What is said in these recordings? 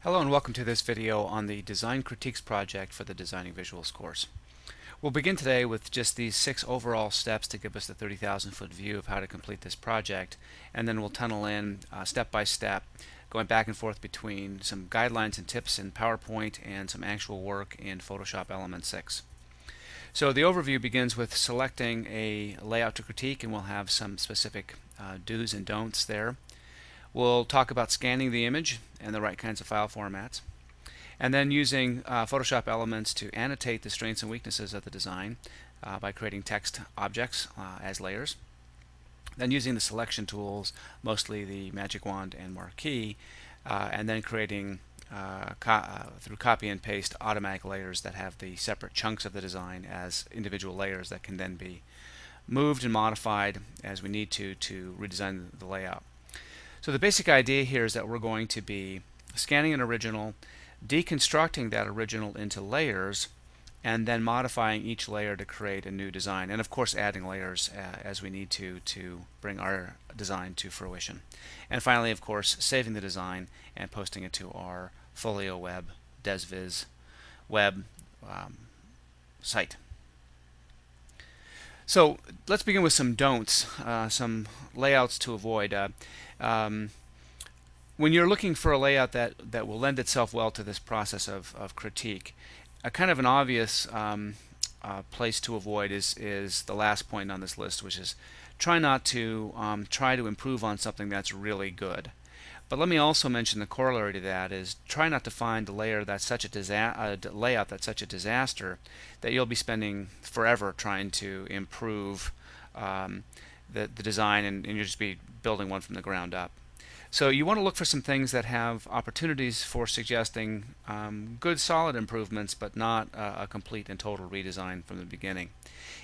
Hello and welcome to this video on the Design Critiques project for the Designing Visuals course. We'll begin today with just these 6 overall steps to give us the 30,000 foot view of how to complete this project, and then we'll tunnel in step by step, going back and forth between some guidelines and tips in PowerPoint and some actual work in Photoshop Element 6. So the overview begins with selecting a layout to critique, and we'll have some specific do's and don'ts there. We'll talk about scanning the image and the right kinds of file formats, and then using Photoshop Elements to annotate the strengths and weaknesses of the design by creating text objects as layers. Then using the selection tools, mostly the Magic Wand and Marquee, and then creating through copy and paste automatic layers that have the separate chunks of the design as individual layers that can then be moved and modified as we need to redesign the layout. So the basic idea here is that we're going to be scanning an original, deconstructing that original into layers, and then modifying each layer to create a new design, and of course adding layers as we need to bring our design to fruition. And finally, of course, saving the design and posting it to our Folio Web, DesViz web site. So let's begin with some don'ts, some layouts to avoid. When you're looking for a layout that will lend itself well to this process of critique, a kind of an obvious place to avoid is the last point on this list, which is try not to try to improve on something that's really good. But let me also mention the corollary to that is try not to find a layer that's such a layout that's such a disaster that you'll be spending forever trying to improve the design, and you'll just be building one from the ground up. So you want to look for some things that have opportunities for suggesting good solid improvements, but not a complete and total redesign from the beginning.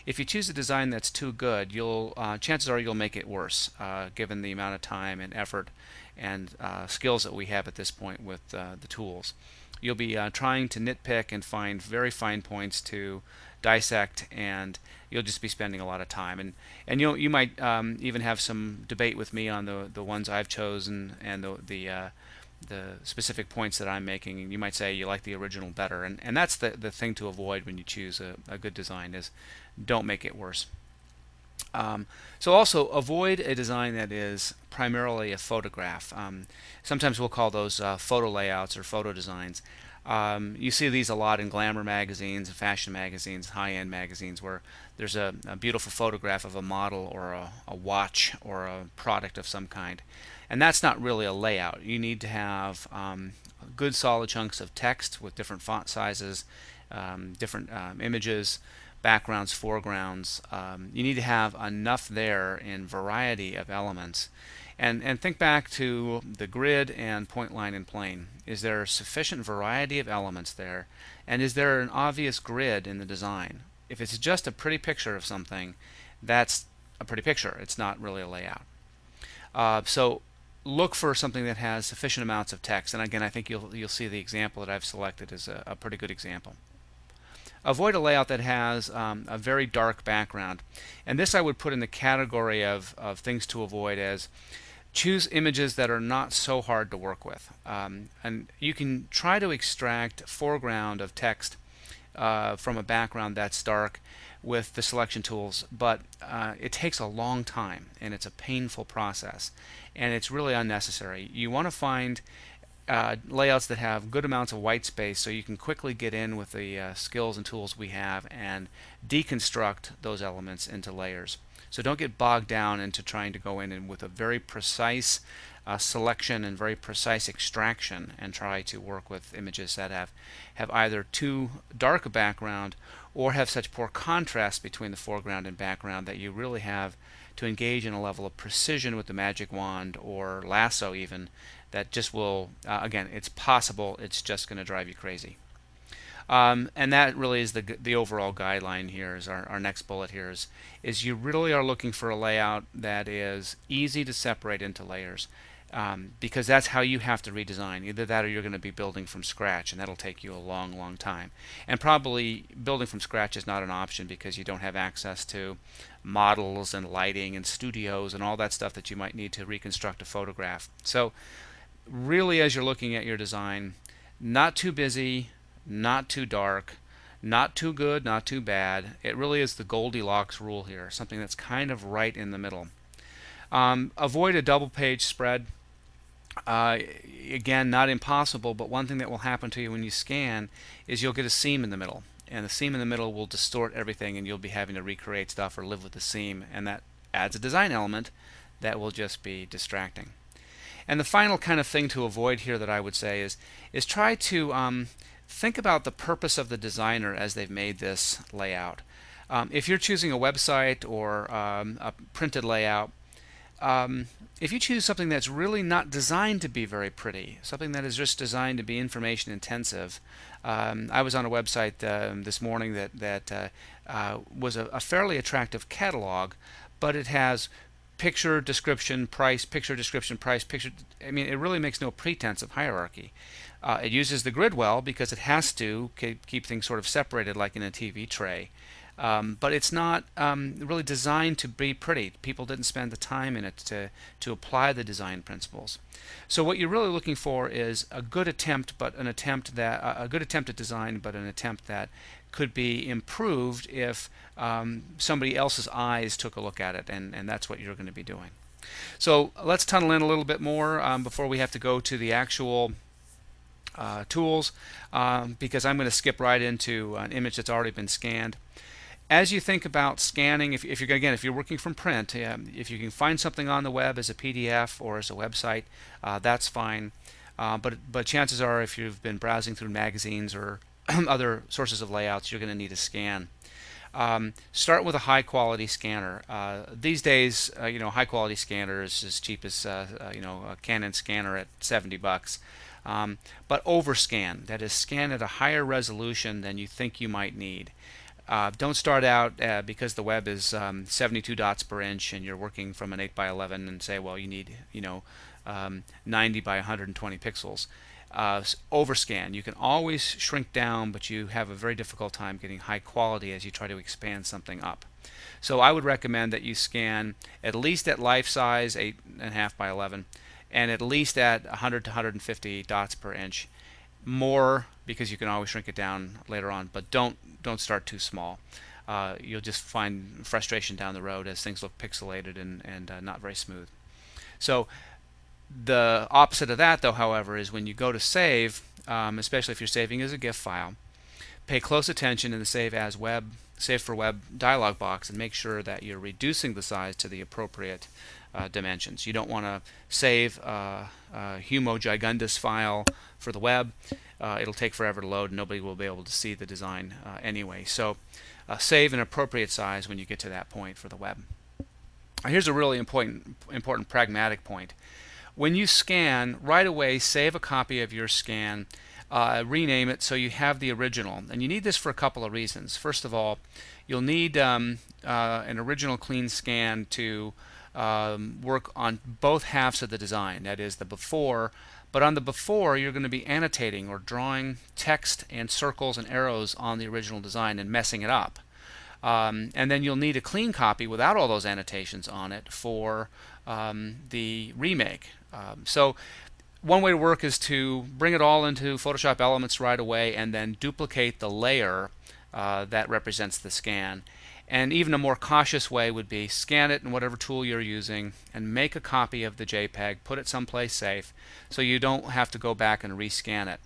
If you choose a design that's too good, chances are you'll make it worse, given the amount of time and effort and skills that we have at this point with the tools. You'll be trying to nitpick and find very fine points to dissect, and you'll just be spending a lot of time. And you might even have some debate with me on the ones I've chosen and the specific points that I'm making. And you might say you like the original better, and that's the thing to avoid when you choose a good design is don't make it worse. So also avoid a design that is primarily a photograph. Sometimes we'll call those photo layouts or photo designs. You see these a lot in glamour magazines, fashion magazines, high-end magazines, where there's a beautiful photograph of a model or a watch or a product of some kind. And that's not really a layout. You need to have good solid chunks of text with different font sizes, different images, backgrounds, foregrounds. You need to have enough there in variety of elements. And think back to the grid and point, line, and plane. Is there sufficient variety of elements there? And is there an obvious grid in the design? If it's just a pretty picture of something, that's a pretty picture. It's not really a layout. So look for something that has sufficient amounts of text. And again, I think you'll see the example that I've selected is a pretty good example. Avoid a layout that has a very dark background. And this I would put in the category of things to avoid as choose images that are not so hard to work with. And you can try to extract foreground of text from a background that's dark with the selection tools, but it takes a long time and it's a painful process and it's really unnecessary. You want to find layouts that have good amounts of white space so you can quickly get in with the skills and tools we have and deconstruct those elements into layers. So don't get bogged down into trying to go in and with a very precise selection and very precise extraction and try to work with images that have either too dark a background or have such poor contrast between the foreground and background that you really have to engage in a level of precision with the Magic Wand or lasso even that just will, again, it's possible, it's just going to drive you crazy. And that really is the overall guideline here. Is our next bullet here is you really are looking for a layout that is easy to separate into layers, because that's how you have to redesign. Either that or you're going to be building from scratch, and that'll take you a long time. And probably building from scratch is not an option because you don't have access to models and lighting and studios and all that stuff that you might need to reconstruct a photograph. So really, as you're looking at your design, not too busy, not too dark, not too good, not too bad. It really is the Goldilocks rule here, something that's kind of right in the middle. Avoid a double page spread. Again, not impossible, but one thing that will happen to you when you scan is you'll get a seam in the middle, and the seam in the middle will distort everything, and you'll be having to recreate stuff or live with the seam, and that adds a design element that will just be distracting. And the final kind of thing to avoid here that I would say is try to think about the purpose of the designer as they've made this layout. If you're choosing a website or a printed layout, if you choose something that's really not designed to be very pretty, something that is just designed to be information intensive. I was on a website this morning that was a fairly attractive catalog, but it has picture, description, price, picture, description, price, picture. I mean, it really makes no pretense of hierarchy. It uses the grid well because it has to keep things sort of separated like in a TV tray. But it's not really designed to be pretty. People didn't spend the time in it to apply the design principles. So what you're really looking for is a good attempt, but an attempt that a good attempt at design, but an attempt that could be improved if somebody else's eyes took a look at it, and that's what you're going to be doing. So let's tunnel in a little bit more before we have to go to the actual tools, because I'm going to skip right into an image that's already been scanned. As you think about scanning, if you're working from print, if you can find something on the web as a PDF or as a website, that's fine. But chances are, if you've been browsing through magazines or other sources of layouts, you're going to need a scan. Start with a high quality scanner. These days, high quality scanner is as cheap as a Canon scanner at $70. But overscan, that is, scan at a higher resolution than you think you might need. Don't start out because the web is 72 dots per inch and you're working from an 8x11 and say, well, you need 90 by 120 pixels. Overscan. You can always shrink down, but you have a very difficult time getting high quality as you try to expand something up. So I would recommend that you scan at least at life size, 8.5 by 11, and at least at 100 to 150 dots per inch. More because you can always shrink it down later on, but don't start too small. You'll just find frustration down the road as things look pixelated and not very smooth. So the opposite of that, though, however, is when you go to save, especially if you're saving as a GIF file, pay close attention in the Save for Web dialog box and make sure that you're reducing the size to the appropriate dimensions. You don't want to save a Humo Gigundus file for the web. It'll take forever to load and nobody will be able to see the design anyway. So save an appropriate size when you get to that point for the web. Here's a really important pragmatic point. When you scan, right away save a copy of your scan, rename it so you have the original. And you need this for a couple of reasons. First of all, you'll need an original clean scan to work on both halves of the design, that is the before. But on the before, you're going to be annotating or drawing text and circles and arrows on the original design and messing it up. And then you'll need a clean copy without all those annotations on it for the remake. So one way to work is to bring it all into Photoshop Elements right away and then duplicate the layer that represents the scan. And even a more cautious way would be scan it in whatever tool you're using and make a copy of the JPEG, put it someplace safe so you don't have to go back and rescan it.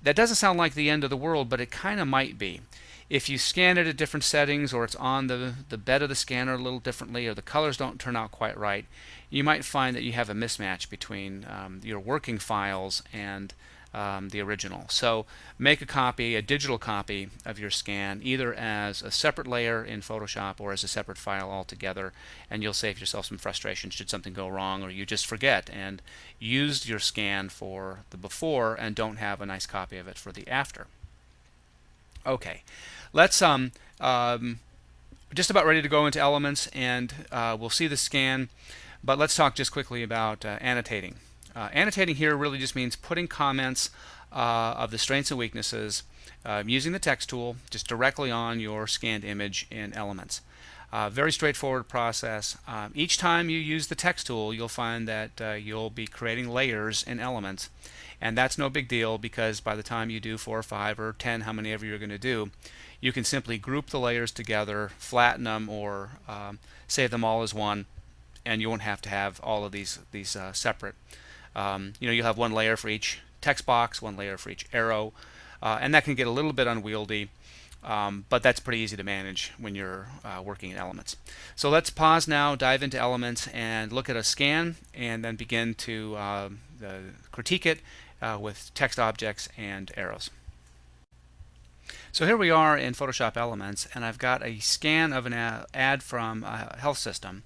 That doesn't sound like the end of the world, but it kind of might be. If you scan it at different settings, or it's on the bed of the scanner a little differently, or the colors don't turn out quite right, you might find that you have a mismatch between your working files and the original. So make a copy, a digital copy of your scan, either as a separate layer in Photoshop or as a separate file altogether, and you'll save yourself some frustration should something go wrong or you just forget and used your scan for the before and don't have a nice copy of it for the after. Okay, let's just about ready to go into Elements, and we'll see the scan, but let's talk just quickly about annotating. Annotating here really just means putting comments of the strengths and weaknesses using the text tool just directly on your scanned image in Elements. Very straightforward process. Each time you use the text tool, you'll find that you'll be creating layers in Elements. And that's no big deal, because by the time you do 4 or 5 or 10, how many ever you're going to do, you can simply group the layers together, flatten them, or save them all as one, and you won't have to have all of these separate. You'll have one layer for each text box, one layer for each arrow, and that can get a little bit unwieldy. But that's pretty easy to manage when you're working in Elements. So let's pause now, dive into Elements, and look at a scan, and then begin to critique it with text objects and arrows. So here we are in Photoshop Elements, and I've got a scan of an ad from a health system.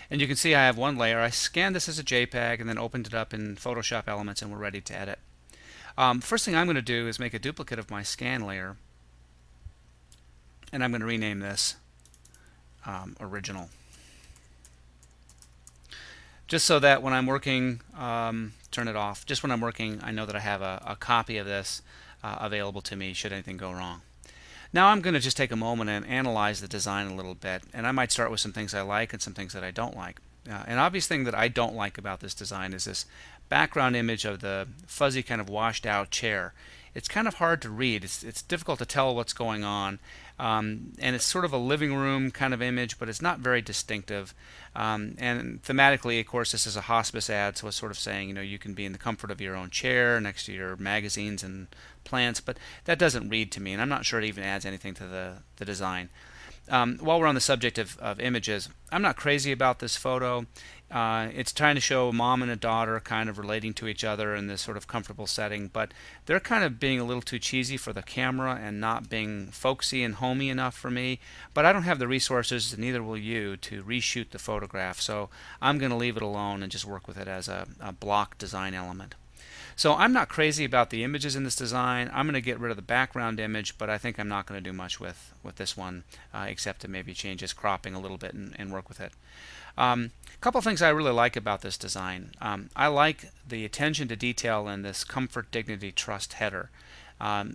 And you can see I have one layer. I scanned this as a JPEG and then opened it up in Photoshop Elements, and we're ready to edit. First thing I'm going to do is make a duplicate of my scan layer, and I'm going to rename this Original. Just so that when I'm working, turn it off. Just when I'm working, I know that I have a copy of this available to me should anything go wrong. Now I'm going to just take a moment and analyze the design a little bit, and I might start with some things I like and some things that I don't like. An obvious thing that I don't like about this design is this background image of the fuzzy kind of washed out chair. It's kind of hard to read. It's difficult to tell what's going on, and it's sort of a living room kind of image, but it's not very distinctive. And thematically, of course, this is a hospice ad, so it's sort of saying, you can be in the comfort of your own chair next to your magazines and plants, but that doesn't read to me, and I'm not sure it even adds anything to the design. While we're on the subject of images, I'm not crazy about this photo. It's trying to show a mom and a daughter kind of relating to each other in this sort of comfortable setting, but they're kind of being a little too cheesy for the camera and not being folksy and homey enough for me. But I don't have the resources, and neither will you, to reshoot the photograph, so I'm going to leave it alone and just work with it as a block design element. So I'm not crazy about the images in this design. I'm going to get rid of the background image, but I think I'm not going to do much with this one, except to maybe change its cropping a little bit and work with it. A couple of things I really like about this design. I like the attention to detail in this comfort, dignity, trust header.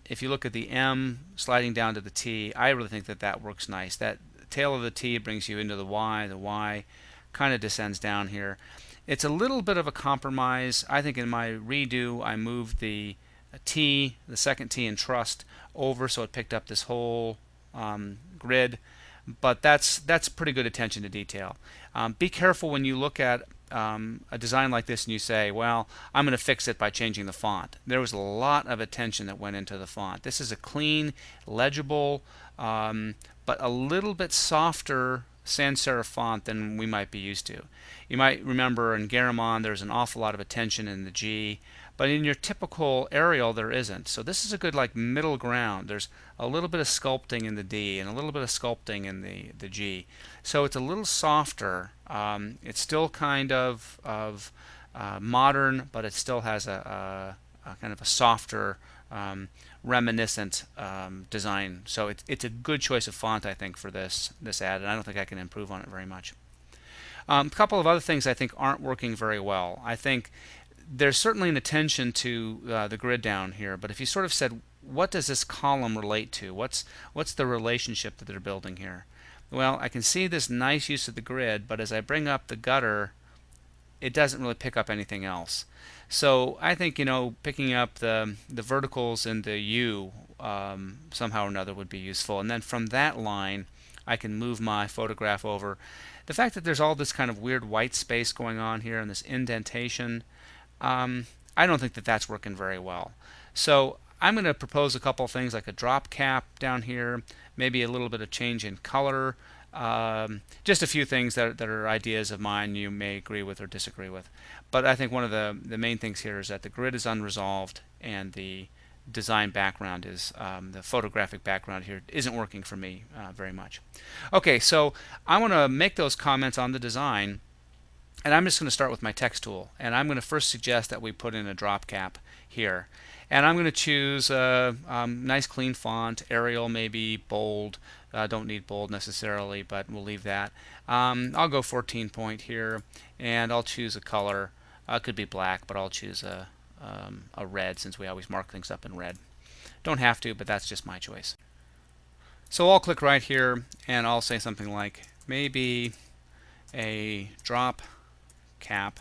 If you look at the M sliding down to the T, I really think that works nice. That tail of the T brings you into the Y kind of descends down here. It's a little bit of a compromise. I think in my redo I moved the T, the second T in trust, over so it picked up this whole grid, but that's pretty good attention to detail. Be careful when you look at a design like this and you say, well, I'm going to fix it by changing the font. There was a lot of attention that went into the font. This is a clean, legible, but a little bit softer sans serif font than we might be used to. You might remember in Garamond there's an awful lot of attention in the G, but in your typical Arial there isn't. So this is a good middle ground. There's a little bit of sculpting in the D and a little bit of sculpting in the G. So it's a little softer. It's still kind of modern, but it still has a kind of a softer, reminiscent design. So it's a good choice of font, I think, for this ad, and I don't think I can improve on it very much. A couple of other things I think aren't working very well. I think there's certainly an attention to the grid down here, but if you sort of said, what does this column relate to? What's the relationship that they're building here? Well, I can see this nice use of the grid, but as I bring up the gutter, it doesn't really pick up anything else. So I think picking up the verticals in the U somehow or another would be useful, and then from that line I can move my photograph over. The fact that there's all this kind of weird white space going on here and this indentation, I don't think that's working very well. So I'm going to propose a couple of things like a drop cap down here, maybe a little bit of change in color, just a few things that are ideas of mine you may agree with or disagree with. But I think one of the main things here is that the grid is unresolved and the design background is, the photographic background here isn't working for me very much. Okay, so I want to make those comments on the design, and I'm just going to start with my text tool, and I'm going to first suggest that we put in a drop cap here. And I'm going to choose a nice clean font, Arial, maybe bold. Don't need bold necessarily, but we'll leave that. I'll go 14 point here, and I'll choose a color. It could be black, but I'll choose a red, since we always mark things up in red. Don't have to, but that's just my choice. So I'll click right here, and I'll say something like maybe a drop cap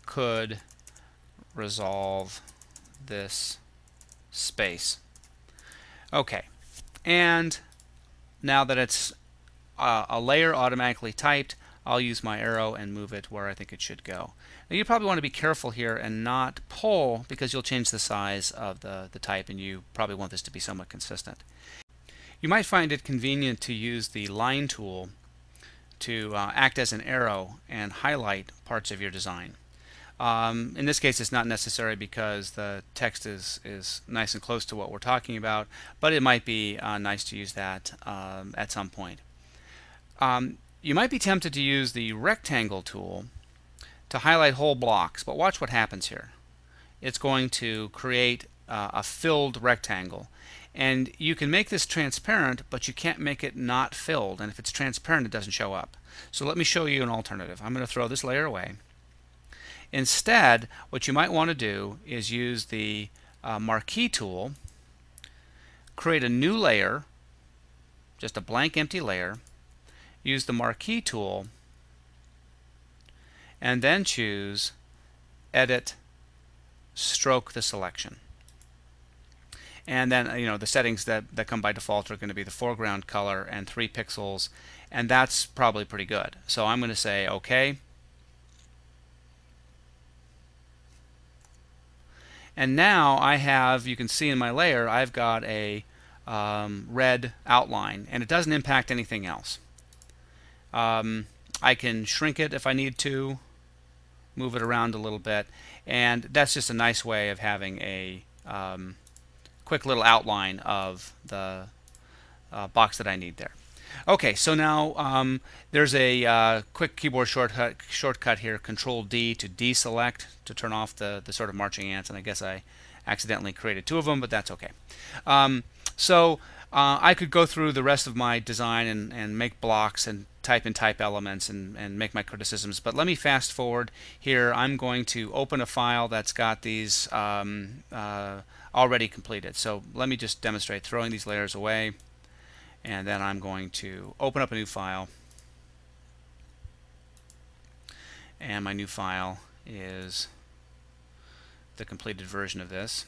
could resolve this space. Okay, and now that it's a layer automatically typed, I'll use my arrow and move it where I think it should go. Now you probably want to be careful here and not pull, because you'll change the size of the type, and you probably want this to be somewhat consistent. You might find it convenient to use the line tool to act as an arrow and highlight parts of your design. In this case, it's not necessary because the text is nice and close to what we're talking about, but it might be nice to use that at some point. You might be tempted to use the rectangle tool to highlight whole blocks, but watch what happens here. It's going to create a filled rectangle. And you can make this transparent, but you can't make it not filled. And if it's transparent, it doesn't show up. So let me show you an alternative. I'm going to throw this layer away. Instead, what you might want to do is use the marquee tool, create a new layer, just a blank empty layer, use the marquee tool, and then choose Edit, Stroke the Selection. And then the settings that come by default are going to be the foreground color and 3 pixels, and that's probably pretty good. So I'm going to say OK. And now I have, you can see in my layer, I've got a red outline, and it doesn't impact anything else. I can shrink it if I need to, move it around a little bit, and that's just a nice way of having a quick little outline of the box that I need there. Okay, so now there's a quick keyboard shortcut here, Control D to deselect, to turn off the sort of marching ants, and I guess I accidentally created 2 of them, but that's okay. I could go through the rest of my design and make blocks and type in type elements and make my criticisms, but let me fast forward here. I'm going to open a file that's got these already completed. So let me just demonstrate throwing these layers away, and then I'm going to open up a new file, and my new file is the completed version of this.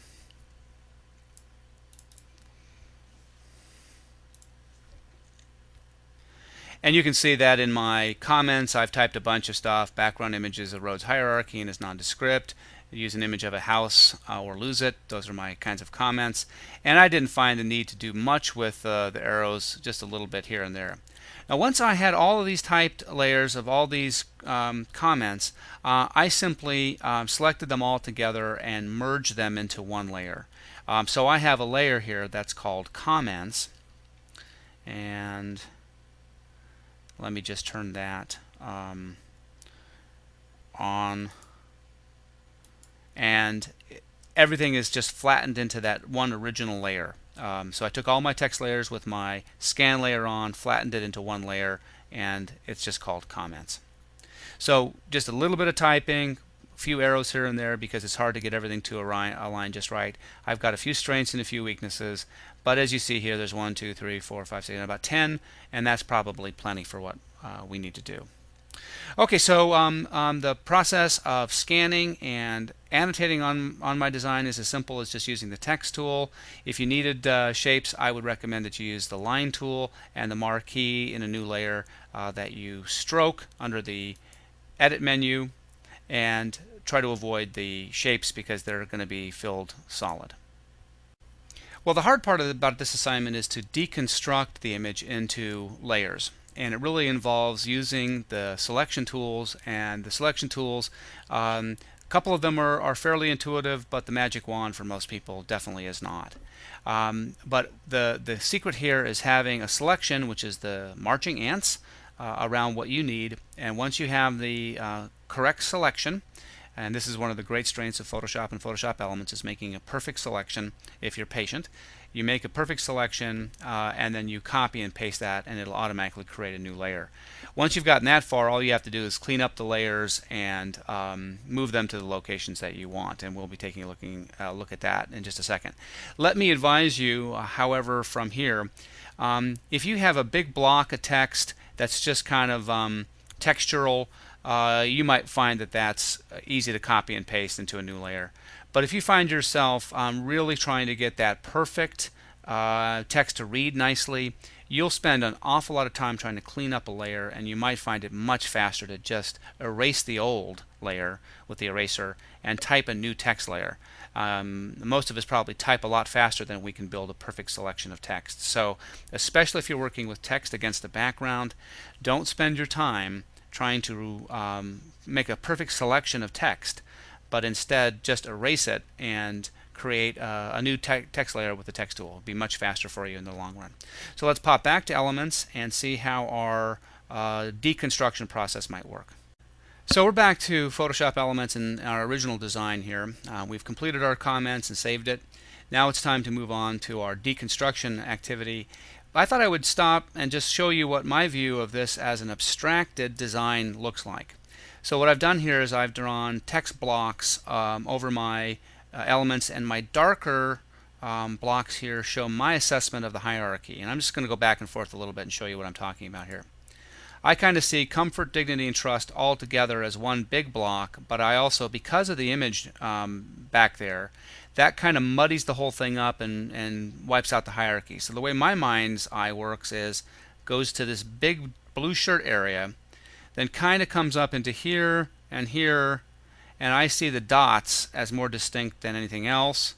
And you can see that in my comments I've typed a bunch of stuff. Background image is a roads hierarchy and is nondescript. Use an image of a house or lose it. Those are my kinds of comments. And I didn't find the need to do much with the arrows, just a little bit here and there. Now once I had all of these typed layers of all these comments, I simply selected them all together and merged them into one layer. So I have a layer here that's called comments, and let me just turn that on, and everything is just flattened into that one original layer. So I took all my text layers with my scan layer on, flattened it into one layer, and it's just called comments. So just a little bit of typing, a few arrows here and there because it's hard to get everything to align just right. I've got a few strengths and a few weaknesses, but as you see here, there's 1, 2, 3, 4, 5, 6, about 10, and that's probably plenty for what we need to do. Okay, so the process of scanning and annotating on my design is as simple as just using the text tool. If you needed shapes, I would recommend that you use the line tool and the marquee in a new layer that you stroke under the edit menu, and try to avoid the shapes because they're going to be filled solid. Well, the hard part about this assignment is to deconstruct the image into layers. And it really involves using the selection tools, and the selection tools, a couple of them are fairly intuitive, but the magic wand for most people definitely is not. But the secret here is having a selection, which is the marching ants, around what you need, and once you have the correct selection, And this is one of the great strengths of Photoshop and Photoshop Elements, is making a perfect selection. If you're patient, you make a perfect selection and then you copy and paste that, and it'll automatically create a new layer. Once you've gotten that far, all you have to do is clean up the layers and move them to the locations that you want, and we'll be taking a look at that in just a second. Let me advise you, however, from here, if you have a big block of text that's just kind of textural, you might find that that's easy to copy and paste into a new layer. But if you find yourself really trying to get that perfect text to read nicely, you'll spend an awful lot of time trying to clean up a layer, and you might find it much faster to just erase the old layer with the eraser and type a new text layer. Most of us probably type a lot faster than we can build a perfect selection of text. So especially if you're working with text against a background, don't spend your time trying to make a perfect selection of text, but instead just erase it and create a new text layer with the text tool. It'll be much faster for you in the long run. So let's pop back to Elements and see how our deconstruction process might work. So we're back to Photoshop Elements and our original design here. We've completed our comments and saved it. Now it's time to move on to our deconstruction activity. I thought I would stop and just show you what my view of this as an abstracted design looks like. So what I've done here is I've drawn text blocks over my elements, and my darker blocks here show my assessment of the hierarchy. And I'm just going to go back and forth a little bit and show you what I'm talking about here. I kind of see comfort, dignity, and trust all together as one big block, but I also, because of the image back there, that kind of muddies the whole thing up and wipes out the hierarchy. So the way my mind's eye works is goes to this big blue shirt area, then kind of comes up into here and here, and I see the dots as more distinct than anything else,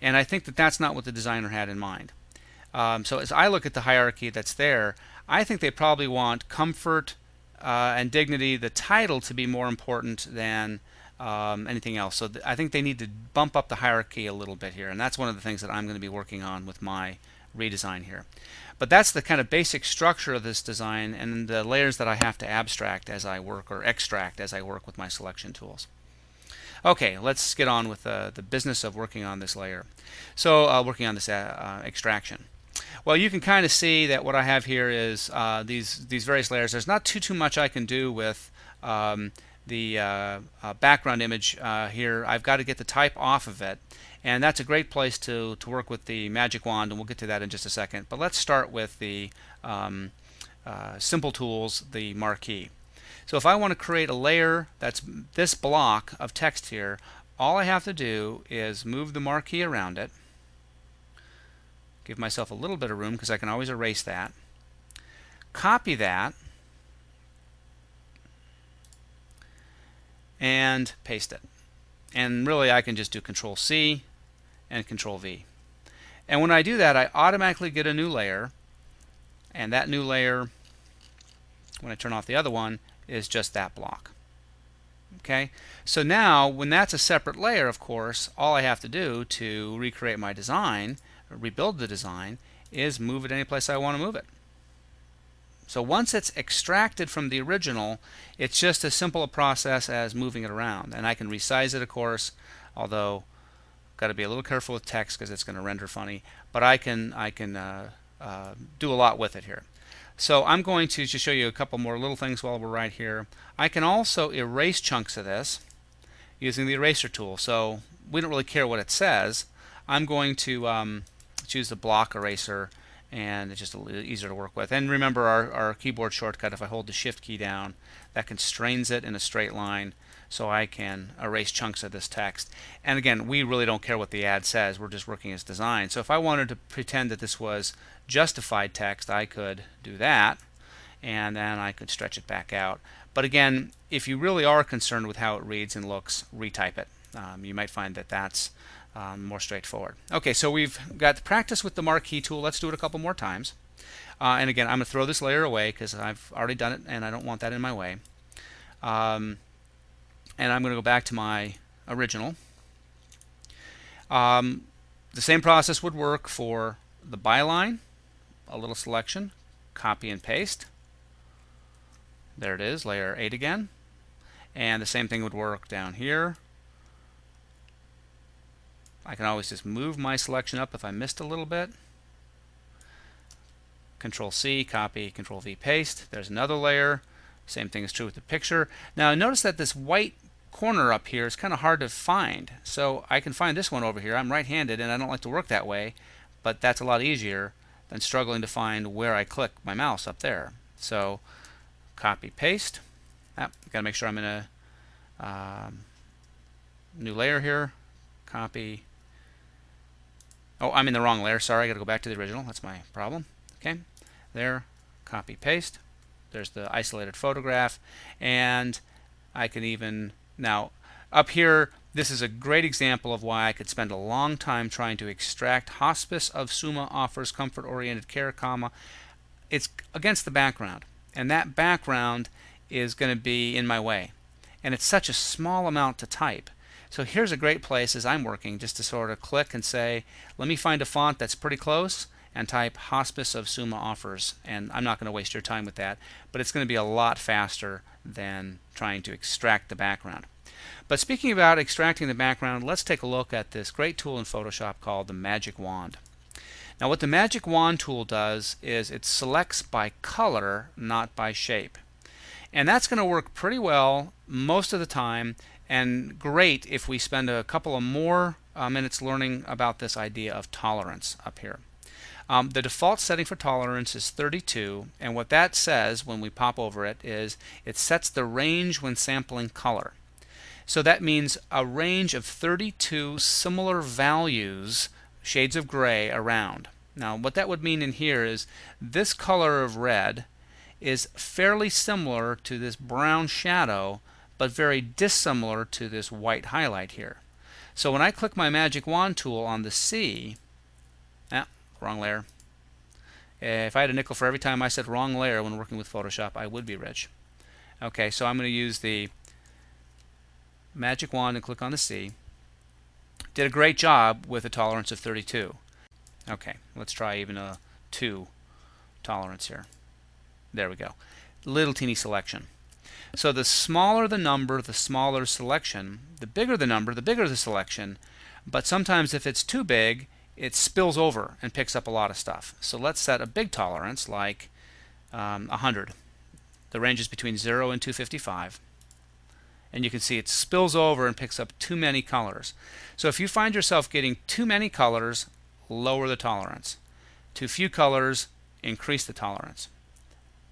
and I think that that's not what the designer had in mind. So as I look at the hierarchy that's there, I think they probably want comfort and dignity, the title, to be more important than anything else. So I think they need to bump up the hierarchy a little bit here, and that's one of the things that I'm going to be working on with my redesign here. But that's the kind of basic structure of this design and the layers that I have to abstract as I work, or extract as I work with my selection tools. Okay, let's get on with the business of working on this layer. So working on this extraction. Well, you can kind of see that what I have here is these various layers. There's not too much I can do with the background image here. I've got to get the type off of it, and that's a great place to work with the magic wand, and we'll get to that in just a second. But let's start with the simple tools, the marquee. So if I want to create a layer that's this block of text here, all I have to do is move the marquee around it, give myself a little bit of room because I can always erase that, copy that, and paste it. And really I can just do Control C and Control V. And when I do that, I automatically get a new layer, and that new layer, when I turn off the other one, is just that block. Okay, so now when that's a separate layer, of course, all I have to do to recreate my design, or rebuild the design, is move it any place I want to move it. So once it's extracted from the original, it's just as simple a process as moving it around. And I can resize it, of course, although I've got to be a little careful with text because it's going to render funny. But I can do a lot with it here. So I'm going to just show you a couple more little things while we're right here. I can also erase chunks of this using the eraser tool. So we don't really care what it says. I'm going to choose the block eraser, and it's just a little easier to work with. And remember our keyboard shortcut, if I hold the Shift key down, that constrains it in a straight line, so I can erase chunks of this text. And again, we really don't care what the ad says, we're just working as design. So if I wanted to pretend that this was justified text, I could do that, and then I could stretch it back out. But again, if you really are concerned with how it reads and looks, retype it. You might find that that's more straightforward. Okay, so we've got the practice with the marquee tool. Let's do it a couple more times. And again, I'm going to throw this layer away because I've already done it and I don't want that in my way. And I'm going to go back to my original. The same process would work for the byline. A little selection, copy and paste. There it is, layer 8 again. And the same thing would work down here. I can always just move my selection up if I missed a little bit. Control C, copy, Control V, paste. There's another layer. Same thing is true with the picture. Now notice that this white corner up here is kind of hard to find. So I can find this one over here. I'm right-handed and I don't like to work that way, but that's a lot easier than struggling to find where I click my mouse up there. So copy, paste. Got to make sure I'm in a new layer here. Copy. Oh, I'm in the wrong layer. Sorry, I got to go back to the original. That's my problem. Okay, there, copy, paste. There's the isolated photograph, and I can even now up here. This is a great example of why I could spend a long time trying to extract Hospice of Summa offers comfort-oriented care, comma. It's against the background, and that background is going to be in my way, and it's such a small amount to type. So here's a great place as I'm working just to sort of click and say, let me find a font that's pretty close and type Hospice of Summa offers. And I'm not going to waste your time with that, but it's going to be a lot faster than trying to extract the background. But speaking about extracting the background, let's take a look at this great tool in Photoshop called the Magic Wand. Now what the Magic Wand tool does is it selects by color, not by shape. And that's going to work pretty well most of the time, and great if we spend a couple of more minutes learning about this idea of tolerance up here. The default setting for tolerance is 32, and what that says when we pop over it is it sets the range when sampling color. So that means a range of 32 similar values, shades of gray, around. Now what that would mean in here is this color of red is fairly similar to this brown shadow, but very dissimilar to this white highlight here. So when I click my Magic Wand tool on the C, wrong layer. If I had a nickel for every time I said wrong layer when working with Photoshop, I would be rich. Okay, so I'm going to use the Magic Wand and click on the C. Did a great job with a tolerance of 32. Okay, let's try even a 2 tolerance here. There we go. Little teeny selection. So the smaller the number, the smaller selection. The bigger the number, the bigger the selection. But sometimes if it's too big, it spills over and picks up a lot of stuff. So let's set a big tolerance like 100. The range is between 0 and 255. And you can see it spills over and picks up too many colors. So if you find yourself getting too many colors, lower the tolerance. Too few colors, increase the tolerance.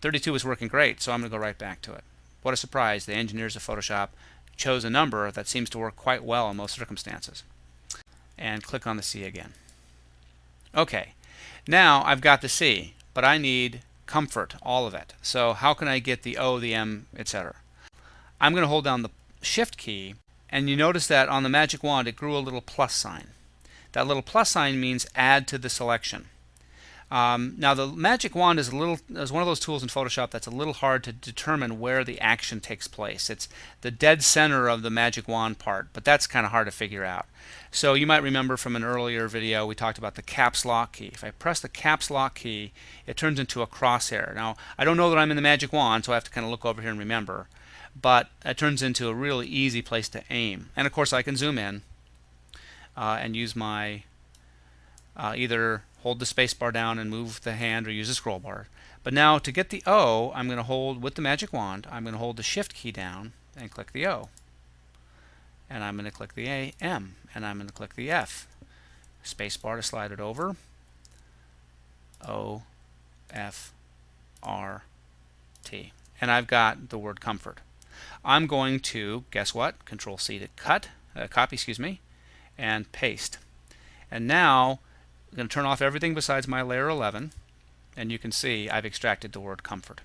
32 is working great, so I'm going to go right back to it. What a surprise, the engineers of Photoshop chose a number that seems to work quite well in most circumstances. And click on the C again. Okay, now I've got the C, but I need comfort, all of it. So how can I get the O, the M, etc.? I'm going to hold down the Shift key, and you notice that on the Magic Wand it grew a little plus sign. That little plus sign means add to the selection. Now the Magic Wand is one of those tools in Photoshop that's a little hard to determine where the action takes place. It's the dead center of the Magic Wand part, but that's kind of hard to figure out. So you might remember from an earlier video we talked about the caps lock key. If I press the caps lock key, it turns into a crosshair. Now I don't know that I'm in the Magic Wand, so I have to kind of look over here and remember. But it turns into a really easy place to aim. And of course I can zoom in and use my either hold the space bar down and move the hand or use the scroll bar. But now to get the O, I'm going to hold with the Magic Wand, I'm going to hold the Shift key down and click the O. And I'm going to click the A, M, and I'm going to click the F. Space bar to slide it over. O, F, R, T. And I've got the word comfort. I'm going to, guess what? Control C to copy, and paste. And now I'm going to turn off everything besides my layer 11, and you can see I've extracted the word comfort.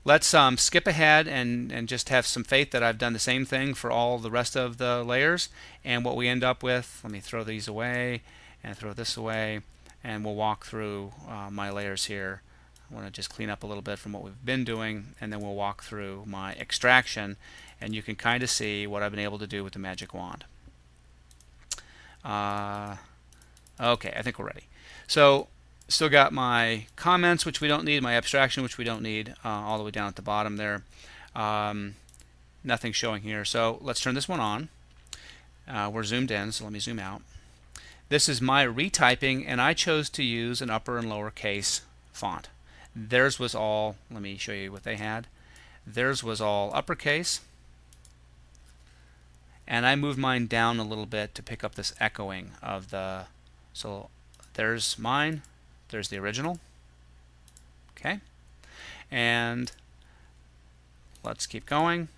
Let's skip ahead and just have some faith that I've done the same thing for all the rest of the layers, and what we end up with, let me throw these away and throw this away, and we'll walk through my layers here. I want to just clean up a little bit from what we've been doing, and then we'll walk through my extraction, and you can kind of see what I've been able to do with the Magic Wand. Okay, I think we're ready. So still got my comments, which we don't need, my abstraction, which we don't need, all the way down at the bottom there. nothing showing here. So let's turn this one on. We're zoomed in, so let me zoom out. This is my retyping, and I chose to use an upper and lower case font. Theirs was all, let me show you what they had. Theirs was all uppercase, and I moved mine down a little bit to pick up this echoing of the, so there's mine, there's the original. Okay, and let's keep going.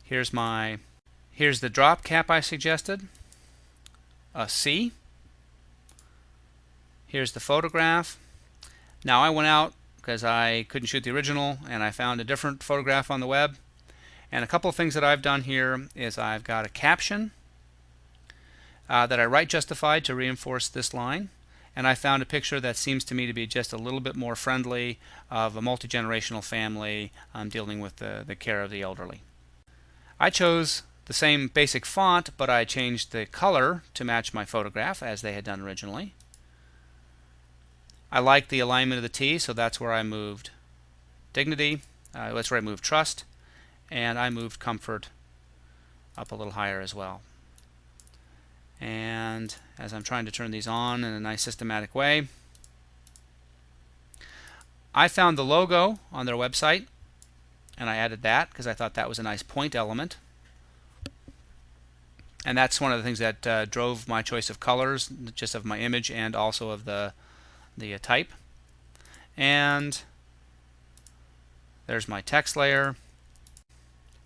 Here's the drop cap I suggested, a C. Here's the photograph. Now I went out because I couldn't shoot the original, and I found a different photograph on the web. And a couple of things that I've done here is I've got a caption that I right justified to reinforce this line, and I found a picture that seems to me to be just a little bit more friendly of a multi-generational family dealing with the care of the elderly. I chose the same basic font, but I changed the color to match my photograph as they had done originally. I like the alignment of the T, so that's where I moved dignity, that's where I moved trust, and I moved comfort up a little higher as well. And as I'm trying to turn these on in a nice systematic way, I found the logo on their website, and I added that because I thought that was a nice point element. And that's one of the things that drove my choice of colors, just of my image and also of the type. And there's my text layer.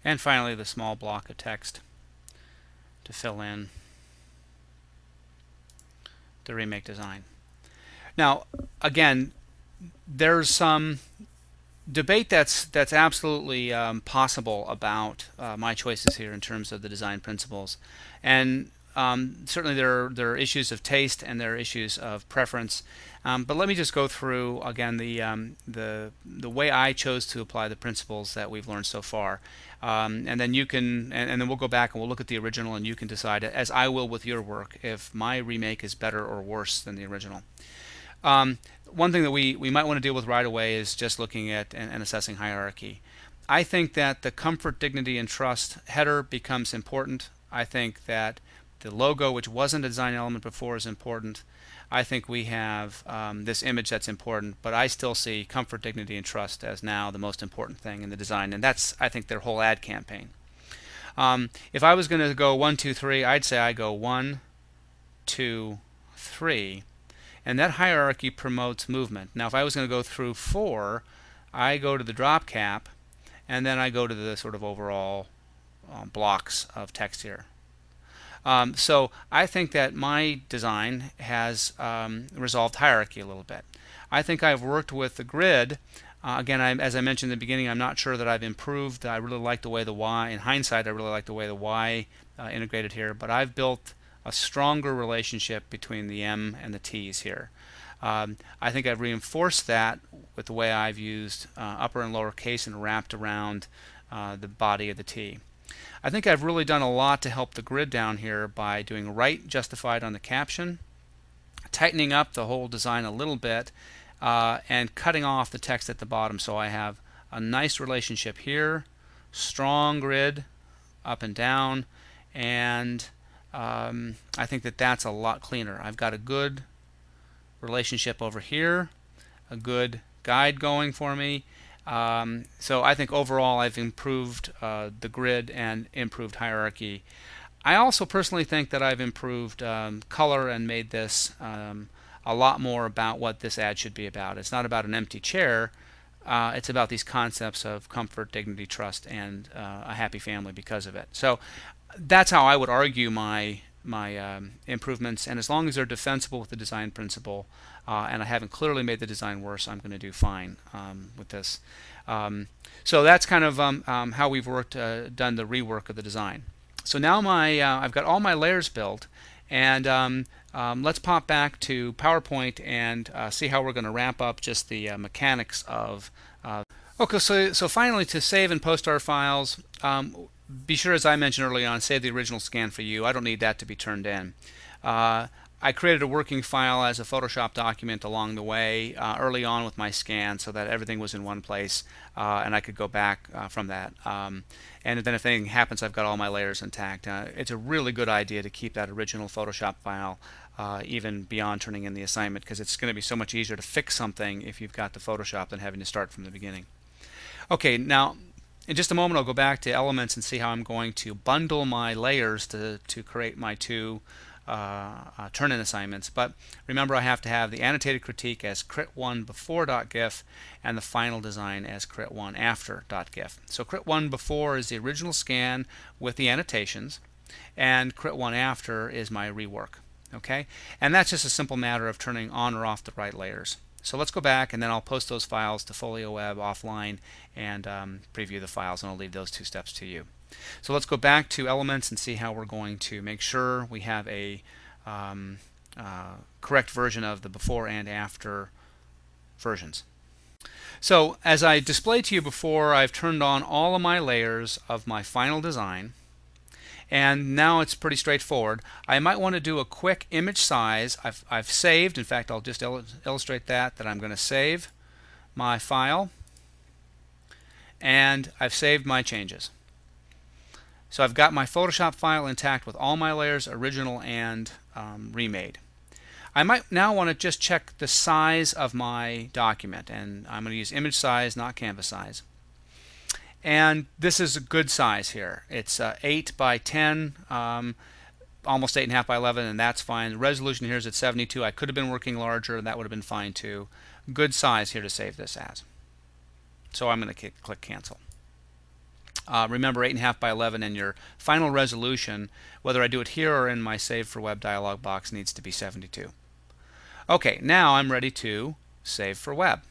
And finally the small block of text to fill in the remake design. Now again, there's some debate that's absolutely possible about my choices here in terms of the design principles, and certainly there are issues of taste and there are issues of preference. But let me just go through again the way I chose to apply the principles that we've learned so far, and then you can and then we'll go back and we'll look at the original, and you can decide, as I will with your work, if my remake is better or worse than the original. One thing that we might want to deal with right away is just looking at and assessing hierarchy. I think that the comfort, dignity, and trust header becomes important. I think that the logo, which wasn't a design element before, is important. I think we have this image that's important, but I still see comfort, dignity, and trust as now the most important thing in the design, and that's, I think, their whole ad campaign. If I was going to go 1, 2, 3, I'd say I go 1, 2, 3. And that hierarchy promotes movement. Now if I was going to go through 4, I go to the drop cap, and then I go to the sort of overall blocks of text here. So I think that my design has resolved hierarchy a little bit. I think I've worked with the grid. Again, as I mentioned in the beginning, I'm not sure that I've improved. I really like the way the Y, in hindsight, I really like the way the Y integrated here, but I've built a stronger relationship between the M and the T's here. I think I've reinforced that with the way I've used upper and lower case and wrapped around the body of the T. I think I've really done a lot to help the grid down here by doing right justified on the caption, tightening up the whole design a little bit, and cutting off the text at the bottom, so I have a nice relationship here, strong grid up and down, and I think that that's a lot cleaner. I've got a good relationship over here, a good guide going for me. So I think overall I've improved the grid and improved hierarchy. I also personally think that I've improved color and made this a lot more about what this ad should be about. It's not about an empty chair. It's about these concepts of comfort, dignity, trust, and a happy family because of it. So that's how I would argue my improvements, and as long as they're defensible with the design principle, and I haven't clearly made the design worse, I'm going to do fine with this. So that's kind of how we've worked, done the rework of the design. So now I've got all my layers built, and let's pop back to PowerPoint and see how we're going to wrap up just the mechanics of. Okay, so finally, to save and post our files, be sure, as I mentioned earlier on, save the original scan for you. I don't need that to be turned in. I created a working file as a Photoshop document along the way early on with my scan, so that everything was in one place, and I could go back from that. And then if anything happens, I've got all my layers intact. It's a really good idea to keep that original Photoshop file even beyond turning in the assignment, because it's going to be so much easier to fix something if you've got the Photoshop than having to start from the beginning. Okay, now in just a moment I'll go back to Elements and see how I'm going to bundle my layers to create my two turn-in assignments. But remember, I have to have the annotated critique as crit1 before.gif and the final design as crit1 after.gif. So crit1 before is the original scan with the annotations, and crit1 after is my rework. Okay, and that's just a simple matter of turning on or off the right layers. So let's go back, and then I'll post those files to FolioWeb offline and preview the files, and I'll leave those two steps to you. So let's go back to Elements and see how we're going to make sure we have a correct version of the before and after versions. So as I displayed to you before, I've turned on all of my layers of my final design, and now it's pretty straightforward. I might want to do a quick image size. I've saved. In fact, I'll just illustrate that I'm going to save my file, and I've saved my changes. So I've got my Photoshop file intact with all my layers, original and remade. I might now want to just check the size of my document, and I'm going to use image size, not canvas size. And this is a good size here. It's 8 by 10, almost 8.5 by 11, and that's fine. The resolution here is at 72. I could have been working larger, and that would have been fine too. Good size here to save this as. So I'm going to click Cancel. Remember, 8.5 by 11, and your final resolution, whether I do it here or in my Save for Web dialog box, needs to be 72. Okay, now I'm ready to save for web.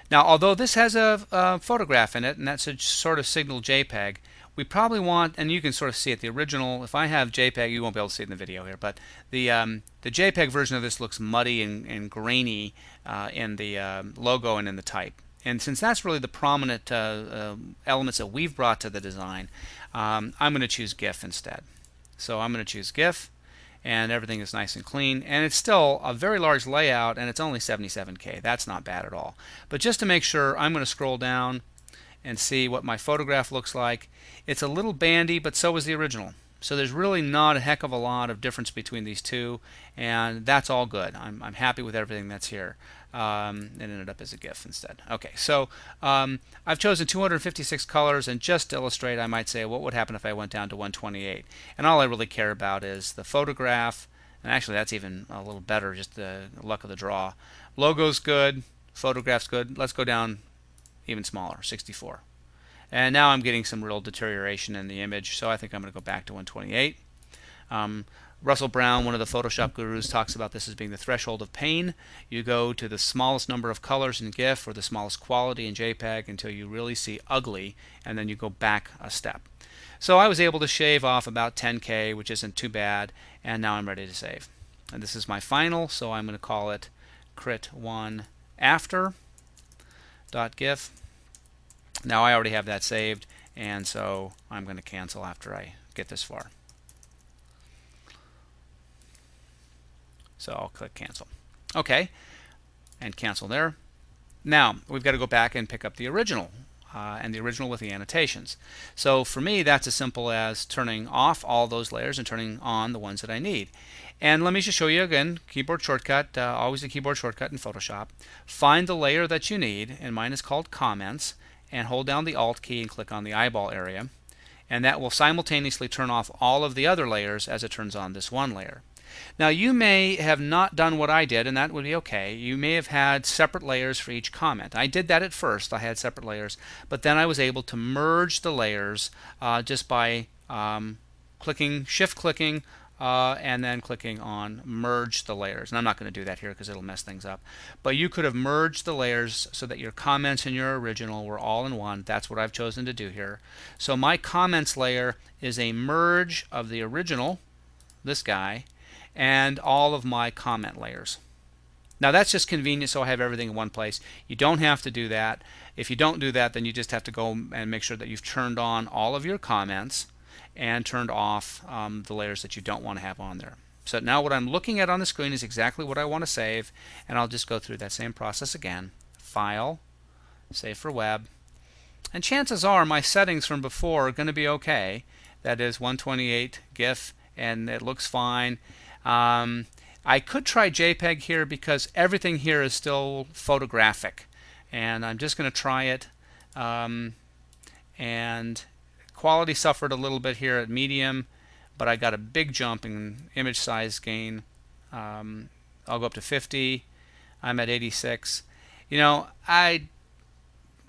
Now, although this has a photograph in it, and that's a sort of signal JPEG, we probably want, and you can sort of see it, the original, if I have JPEG, you won't be able to see it in the video here, but the JPEG version of this looks muddy and grainy in the logo and in the type. And since that's really the prominent elements that we've brought to the design, I'm going to choose GIF instead. So I'm going to choose GIF, and everything is nice and clean, and it's still a very large layout, and it's only 77K. That's not bad at all. But just to make sure, I'm going to scroll down and see what my photograph looks like. It's a little bandy, but so is the original. So there's really not a heck of a lot of difference between these two, and that's all good. I'm happy with everything that's here. It ended up as a GIF instead. Okay, so I've chosen 256 colors, and just to illustrate, I might say, what would happen if I went down to 128? And all I really care about is the photograph, and actually that's even a little better, just the luck of the draw. Logo's good, photograph's good. Let's go down even smaller, 64. And now I'm getting some real deterioration in the image, so I think I'm going to go back to 128. Russell Brown, one of the Photoshop gurus, talks about this as being the threshold of pain. You go to the smallest number of colors in GIF or the smallest quality in JPEG until you really see ugly, and then you go back a step. So I was able to shave off about 10K, which isn't too bad, and now I'm ready to save. And this is my final, so I'm going to call it crit1 after.gif. Now I already have that saved, and so I'm going to cancel after I get this far. So I'll click cancel. Okay, and cancel there. Now we've got to go back and pick up the original, and the original with the annotations. So for me, that's as simple as turning off all those layers and turning on the ones that I need. And let me just show you again, keyboard shortcut, always a keyboard shortcut in Photoshop. Find the layer that you need, and mine is called Comments, and hold down the Alt key and click on the eyeball area. And that will simultaneously turn off all of the other layers as it turns on this one layer. Now you may have not done what I did, and that would be okay. You may have had separate layers for each comment. I did that at first. I had separate layers, but then I was able to merge the layers just by shift-clicking and then clicking on merge the layers. And I'm not going to do that here because it'll mess things up. But you could have merged the layers so that your comments and your original were all in one. That's what I've chosen to do here. So my comments layer is a merge of the original, this guy, and all of my comment layers. Now that's just convenient, so I have everything in one place. You don't have to do that. If you don't do that, then you just have to go and make sure that you've turned on all of your comments and turned off the layers that you don't want to have on there. So now what I'm looking at on the screen is exactly what I want to save, and I'll just go through that same process again. File, Save for Web, and chances are my settings from before are going to be okay. That is 128 GIF, and it looks fine. I could try JPEG here because everything here is still photographic, and I'm just going to try it. And quality suffered a little bit here at medium, but I got a big jump in image size gain. I'll go up to 50. I'm at 86. You know,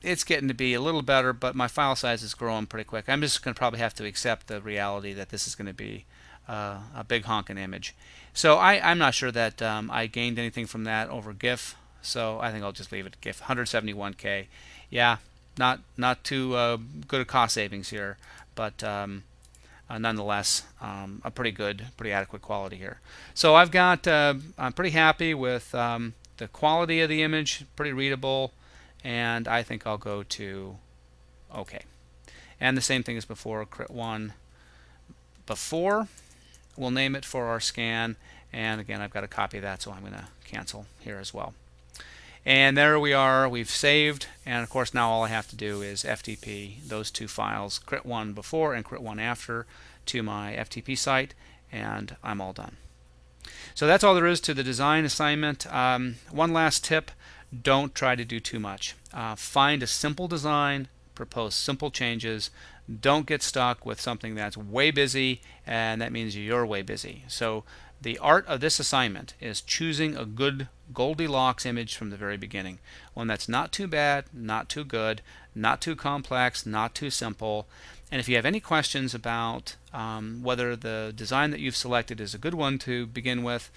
it's getting to be a little better, but my file size is growing pretty quick. I'm just going to probably have to accept the reality that this is going to be a big honking image. So I'm not sure that I gained anything from that over GIF, so I think I'll just leave it at GIF. 171K. Yeah, not too good a cost savings here, but nonetheless a pretty good, pretty adequate quality here. So I've got I'm pretty happy with the quality of the image, pretty readable, and I think I'll go to OK. And the same thing as before, Crit1 before. We'll name it for our scan, and again I've got a copy of that, so I'm going to cancel here as well. And there we are, we've saved, and of course now all I have to do is FTP those two files, Crit1 before and Crit1 after, to my FTP site, and I'm all done. So that's all there is to the design assignment. One last tip: don't try to do too much. Find a simple design, propose simple changes. Don't get stuck with something that's way busy, and that means you're way busy. So the art of this assignment is choosing a good Goldilocks image from the very beginning. One that's not too bad, not too good, not too complex, not too simple. And if you have any questions about whether the design that you've selected is a good one to begin with,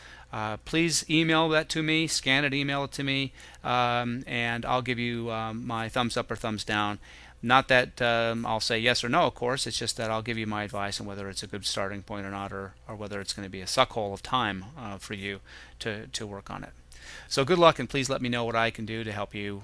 please email that to me, scan it, email it to me, and I'll give you my thumbs up or thumbs down. Not that I'll say yes or no, of course. It's just that I'll give you my advice on whether it's a good starting point or not, or whether it's going to be a suckhole of time for you to work on it. So good luck, and please let me know what I can do to help you